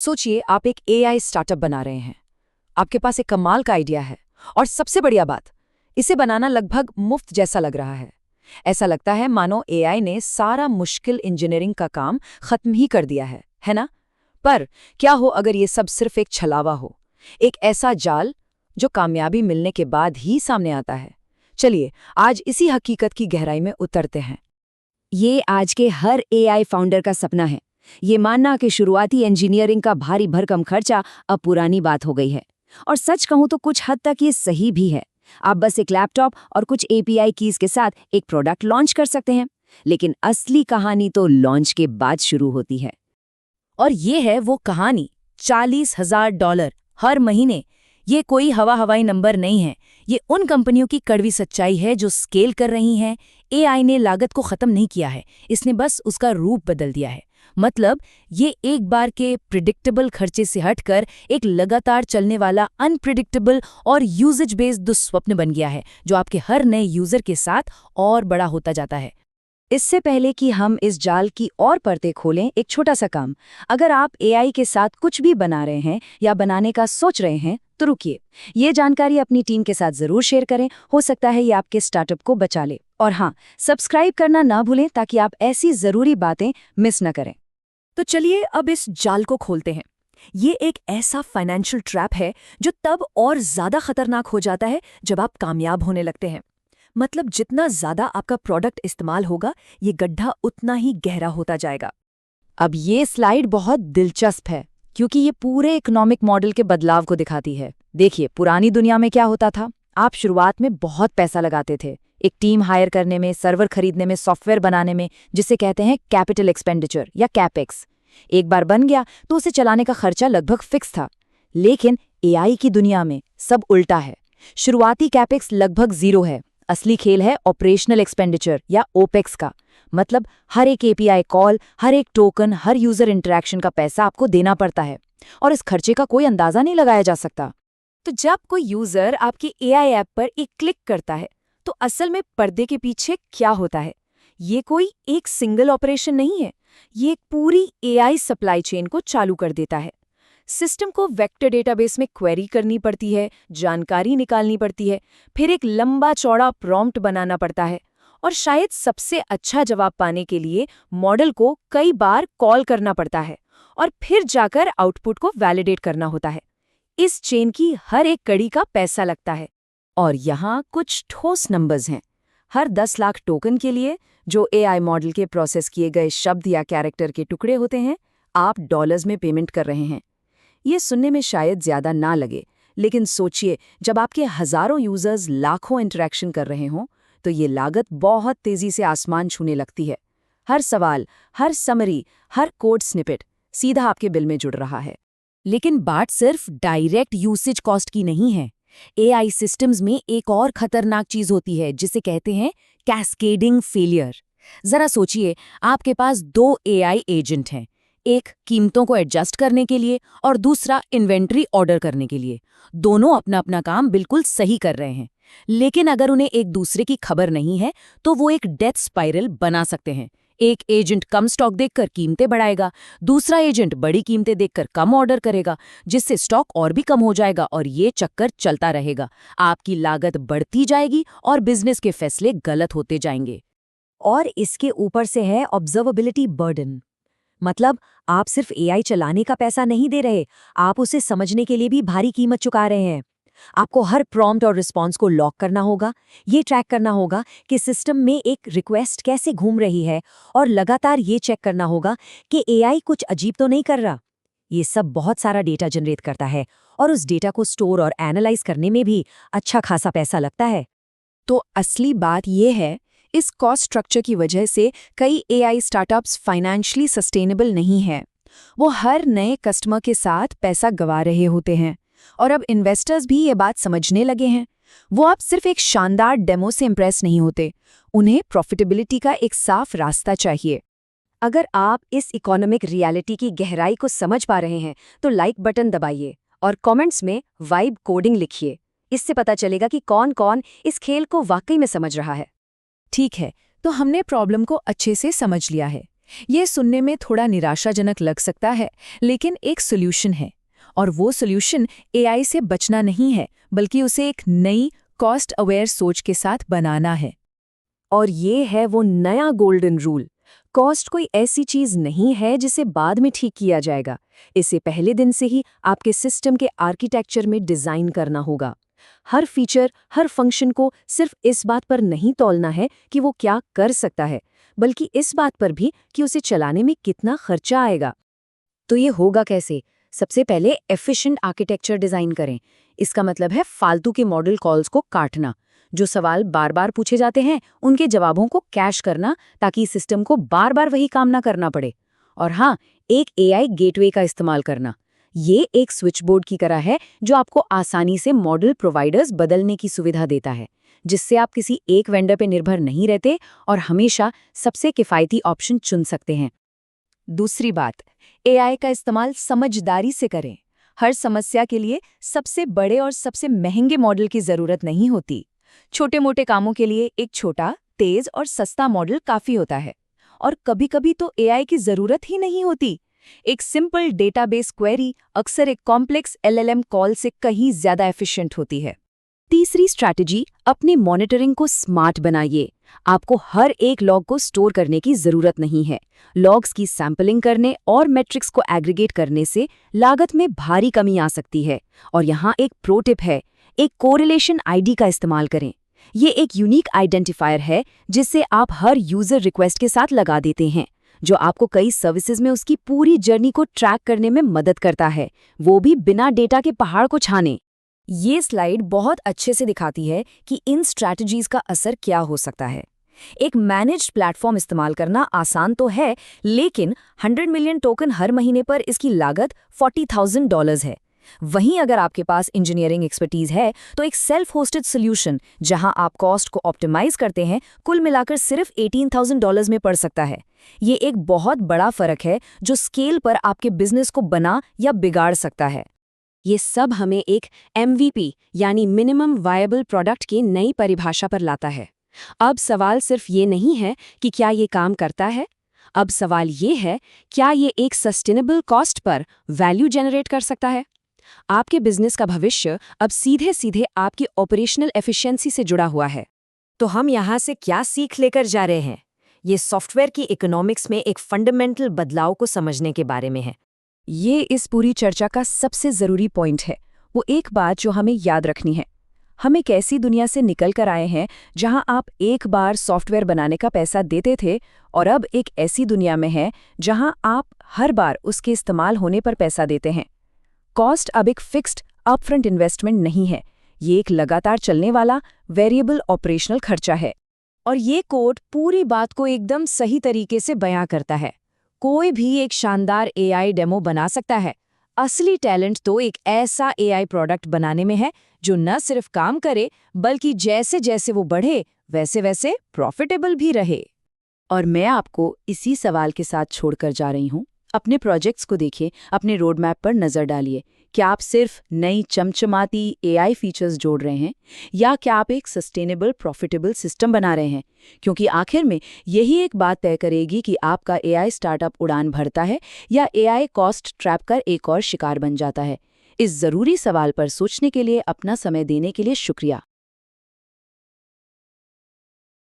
सोचिए आप एक एआई स्टार्टअप बना रहे हैं। आपके पास एक कमाल का आइडिया है और सबसे बढ़िया बात, इसे बनाना लगभग मुफ्त जैसा लग रहा है। ऐसा लगता है मानो एआई ने सारा मुश्किल इंजीनियरिंग का काम खत्म ही कर दिया है ना? पर क्या हो अगर ये सब सिर्फ एक छलावा हो, एक ऐसा जाल जो कामयाबी मिलने के बाद ही सामने आता है। चलिए आज इसी हकीकत की गहराई में उतरते हैं। ये आज के हर एआई फाउंडर का सपना है। ये मानना कि शुरुआती इंजीनियरिंग का भारी भरकम खर्चा अब पुरानी बात हो गई है। और सच कहूं तो कुछ हद तक ये सही भी है। आप बस एक लैपटॉप और कुछ एपीआई कीज के साथ एक प्रोडक्ट लॉन्च कर सकते हैं। लेकिन असली कहानी तो लॉन्च के बाद शुरू होती है। और ये है वो कहानी, $40,000 हर महीने। ये कोई हवाई नंबर नहीं है। ये उन कंपनियों की कड़वी सच्चाई है जो स्केल कर रही हैं। एआई ने लागत को खत्म नहीं किया है, इसने बस उसका रूप बदल दिया है। मतलब ये एक बार के प्रिडिक्टेबल खर्चे से हटकर एक लगातार चलने वाला अनप्रिडिक्टेबल और यूजेज बेस्ड दुस्वप्न बन गया है, जो आपके हर नए यूजर के साथ और बड़ा होता जाता है। इससे पहले कि हम इस जाल की और परतें खोलें, एक छोटा सा काम। अगर आप एआई के साथ कुछ भी बना रहे हैं या बनाने का सोच रहे हैं तो रुकिए। ये जानकारी अपनी टीम के साथ जरूर शेयर करें। हो सकता है ये आपके स्टार्टअप को बचा ले। और हाँ, सब्सक्राइब करना ना भूलें ताकि आप ऐसी जरूरी बातें मिस न करें। तो चलिए अब इस जाल को खोलते हैं। ये एक ऐसा फाइनेंशियल ट्रैप है जो तब और ज्यादा खतरनाक हो जाता है जब आप कामयाब होने लगते हैं। मतलब जितना ज्यादा आपका प्रोडक्ट इस्तेमाल होगा, ये गड्ढा उतना ही गहरा होता जाएगा। अब ये स्लाइड बहुत दिलचस्प है क्योंकि ये पूरे इकोनॉमिक मॉडल के बदलाव को दिखाती है। देखिए, पुरानी दुनिया में क्या होता था। आप शुरुआत में बहुत पैसा लगाते थे, एक टीम हायर करने में, सर्वर खरीदने में, सॉफ्टवेयर बनाने में, जिसे कहते हैं कैपिटल एक्सपेंडिचर या कैपेक्स। एक बार बन गया तो उसे चलाने का खर्चा लगभग फिक्स था। लेकिन एआई की दुनिया में सब उल्टा है। शुरुआती कैपेक्स लगभग जीरो है। असली खेल है ऑपरेशनल एक्सपेंडिचर या ओपेक्स का। मतलब हर एक एपीआई कॉल, हर एक टोकन, हर यूजर इंटरेक्शन का पैसा आपको देना पड़ता है और इस खर्चे का कोई अंदाजा नहीं लगाया जा सकता। तो जब कोई यूजर आपकी एआई ऐप पर एक क्लिक करता है, तो असल में पर्दे के पीछे क्या होता है? ये कोई एक सिंगल ऑपरेशन नहीं है। ये एक पूरी एआई सप्लाई चेन को चालू कर देता है। सिस्टम को वेक्टर डेटाबेस में क्वेरी करनी पड़ती है, जानकारी निकालनी पड़ती है, फिर एक लंबा चौड़ा प्रॉम्प्ट बनाना पड़ता है और शायद सबसे अच्छा जवाब पाने के लिए मॉडल को कई बार कॉल करना पड़ता है और फिर जाकर आउटपुट को वैलिडेट करना होता है। इस चेन की हर एक कड़ी का पैसा लगता है। और यहाँ कुछ ठोस नंबर्स हैं। हर 10 लाख टोकन के लिए, जो एआई मॉडल के प्रोसेस किए गए शब्द या कैरेक्टर के टुकड़े होते हैं, आप डॉलर्स में पेमेंट कर रहे हैं। ये सुनने में शायद ज्यादा ना लगे, लेकिन सोचिए जब आपके हजारों यूजर्स लाखों इंटरेक्शन कर रहे हों, तो ये लागत बहुत तेजी से आसमान छूने लगती है। हर सवाल, हर समरी, हर कोड स्निपेट सीधा आपके बिल में जुड़ रहा है। लेकिन बात सिर्फ डायरेक्ट यूसेज कॉस्ट की नहीं है। एआई सिस्टम्स में एक और खतरनाक चीज होती है जिसे कहते हैं कैस्केडिंग फेलियर। जरा सोचिए, आपके पास 2 एआई एजेंट हैं, एक कीमतों को एडजस्ट करने के लिए और दूसरा इन्वेंट्री ऑर्डर करने के लिए। दोनों अपना अपना काम बिल्कुल सही कर रहे हैं, लेकिन अगर उन्हें एक दूसरे की खबर नहीं है तो वो एक डेथ स्पाइरल बना सकते हैं। एक एजेंट कम स्टॉक देखकर कीमतें बढ़ाएगा, दूसरा एजेंट बड़ी कीमतें देखकर कम ऑर्डर करेगा, जिससे स्टॉक और भी कम हो जाएगा और ये चक्कर चलता रहेगा। आपकी लागत बढ़ती जाएगी और बिजनेस के फैसले गलत होते जाएंगे। और इसके ऊपर से है ऑब्जर्वेबिलिटी बर्डन। मतलब आप सिर्फ एआई चलाने का पैसा नहीं दे रहे, आप उसे समझने के लिए भी भारी कीमत चुका रहे हैं। आपको हर प्रॉम्प्ट और रिस्पॉन्स को लॉक करना होगा, ये ट्रैक करना होगा कि सिस्टम में एक रिक्वेस्ट कैसे घूम रही है और लगातार ये चेक करना होगा कि एआई कुछ अजीब तो नहीं कर रहा। ये सब बहुत सारा डेटा जनरेट करता है और उस डेटा को स्टोर और एनालाइज करने में भी अच्छा खासा पैसा लगता है। तो असली बात यह है, इस कॉस्ट स्ट्रक्चर की वजह से कई एआई स्टार्टअप्स फाइनेंशियली सस्टेनेबल नहीं है। वो हर नए कस्टमर के साथ पैसा गंवा रहे होते हैं और अब इन्वेस्टर्स भी ये बात समझने लगे हैं। वो अब सिर्फ एक शानदार डेमो से इम्प्रेस नहीं होते, उन्हें प्रॉफिटेबिलिटी का एक साफ रास्ता चाहिए। अगर आप इस इकोनॉमिक रियलिटी की गहराई को समझ पा रहे हैं तो लाइक बटन दबाइए और कमेंट्स में वाइब कोडिंग लिखिए। इससे पता चलेगा कि कौन कौन इस खेल को वाकई में समझ रहा है। ठीक है, तो हमने प्रॉब्लम को अच्छे से समझ लिया है, ये सुनने में थोड़ा निराशाजनक लग सकता है, लेकिन एक सॉल्यूशन है। और वो सॉल्यूशन एआई से बचना नहीं है, बल्कि उसे एक नई कॉस्ट अवेयर सोच के साथ बनाना है। और ये है वो नया गोल्डन रूल। कॉस्ट कोई ऐसी चीज नहीं है जिसे बाद में ठीक किया जाएगा। इसे पहले दिन से ही आपके सिस्टम के आर्किटेक्चर में डिजाइन करना होगा। हर फीचर, हर फंक्शन को सिर्फ इस बात पर नहीं तौलना है कि वो क्या कर सकता है, बल्कि इस बात पर भी कि उसे चलाने में कितना खर्चा आएगा। तो ये होगा कैसे? सबसे पहले एफिशिएंट आर्किटेक्चर डिजाइन करें। इसका मतलब है फालतू के मॉडल कॉल्स को काटना, जो सवाल बार बार पूछे जाते हैं उनके जवाबों को कैश करना, ताकि सिस्टम को बार बार वही काम ना करना पड़े। और हाँ, एक एआई गेटवे का इस्तेमाल करना। ये एक स्विचबोर्ड की तरह है जो आपको आसानी से मॉडल प्रोवाइडर्स बदलने की सुविधा देता है, जिससे आप किसी एक वेंडर पर निर्भर नहीं रहते और हमेशा सबसे किफ़ायती ऑप्शन चुन सकते हैं। दूसरी बात, एआई का इस्तेमाल समझदारी से करें। हर समस्या के लिए सबसे बड़े और सबसे महंगे मॉडल की जरूरत नहीं होती। छोटे-मोटे कामों के लिए एक छोटा, तेज और सस्ता मॉडल काफी होता है। और कभी-कभी तो एआई की जरूरत ही नहीं होती। एक सिंपल डेटाबेस क्वेरी अक्सर एक कॉम्प्लेक्स एलएलएम कॉल से कहीं ज्यादा एफिशिएंट होती है। तीसरी स्ट्रैटेजी, अपने मॉनिटरिंग को स्मार्ट बनाइए। आपको हर एक लॉग को स्टोर करने की जरूरत नहीं है। लॉग्स की सैंपलिंग करने और मैट्रिक्स को एग्रीगेट करने से लागत में भारी कमी आ सकती है। और यहाँ एक प्रो टिप है, एक कोरिलेशन आईडी का इस्तेमाल करें। ये एक यूनिक आइडेंटिफायर है जिससे आप हर यूजर रिक्वेस्ट के साथ लगा देते हैं, जो आपको कई सर्विसेज में उसकी पूरी जर्नी को ट्रैक करने में मदद करता है, वो भी बिना डेटा के पहाड़ को छाने। ये स्लाइड बहुत अच्छे से दिखाती है कि इन स्ट्रैटेजीज का असर क्या हो सकता है। एक मैनेज्ड प्लेटफॉर्म इस्तेमाल करना आसान तो है, लेकिन 100 मिलियन टोकन हर महीने पर इसकी लागत $40,000 है। वहीं अगर आपके पास इंजीनियरिंग एक्सपर्टीज है, तो एक सेल्फ होस्टेड सोल्यूशन जहां आप कॉस्ट को ऑप्टिमाइज करते हैं, कुल मिलाकर सिर्फ $18,000 में पड़ सकता है। ये एक बहुत बड़ा फर्क है जो स्केल पर आपके बिजनेस को बना या बिगाड़ सकता है। ये सब हमें एक MVP यानी मिनिमम वायबल प्रोडक्ट की नई परिभाषा पर लाता है। अब सवाल सिर्फ ये नहीं है कि क्या ये काम करता है, अब सवाल ये है, क्या ये एक sustainable cost per value generate कर सकता है। आपके बिजनेस का भविष्य अब सीधे सीधे आपकी ऑपरेशनल एफिशिएंसी से जुड़ा हुआ है। तो हम यहाँ से क्या सीख लेकर जा रहे हैं? ये सॉफ्टवेयर की इकोनॉमिक्स में एक फंडामेंटल बदलाव को समझने के बारे में है। ये इस पूरी चर्चा का सबसे जरूरी पॉइंट है। वो एक बात जो हमें याद रखनी है, हम एक ऐसी दुनिया से निकल कर आए हैं जहां आप एक बार सॉफ्टवेयर बनाने का पैसा देते थे, और अब एक ऐसी दुनिया में है जहां आप हर बार उसके इस्तेमाल होने पर पैसा देते हैं। कॉस्ट अब एक फिक्स्ड अपफ्रंट इन्वेस्टमेंट नहीं है, ये एक लगातार चलने वाला वेरिएबल ऑपरेशनल खर्चा है। और ये कोड पूरी बात को एकदम सही तरीके से बयां करता है। कोई भी एक शानदार एआई डेमो बना सकता है। असली टैलेंट तो एक ऐसा एआई प्रोडक्ट बनाने में है जो न सिर्फ काम करे, बल्कि जैसे जैसे वो बढ़े वैसे वैसे प्रॉफिटेबल भी रहे। और मैं आपको इसी सवाल के साथ छोड़कर जा रही हूँ। अपने प्रोजेक्ट्स को देखिए, अपने रोड मैप पर नज़र डालिए। क्या आप सिर्फ नई चमचमाती एआई फीचर्स जोड़ रहे हैं, या क्या आप एक सस्टेनेबल प्रॉफिटेबल सिस्टम बना रहे हैं? क्योंकि आखिर में यही एक बात तय करेगी कि आपका एआई स्टार्टअप उड़ान भरता है या एआई कॉस्ट ट्रैप कर एक और शिकार बन जाता है। इस ज़रूरी सवाल पर सोचने के लिए अपना समय देने के लिए शुक्रिया।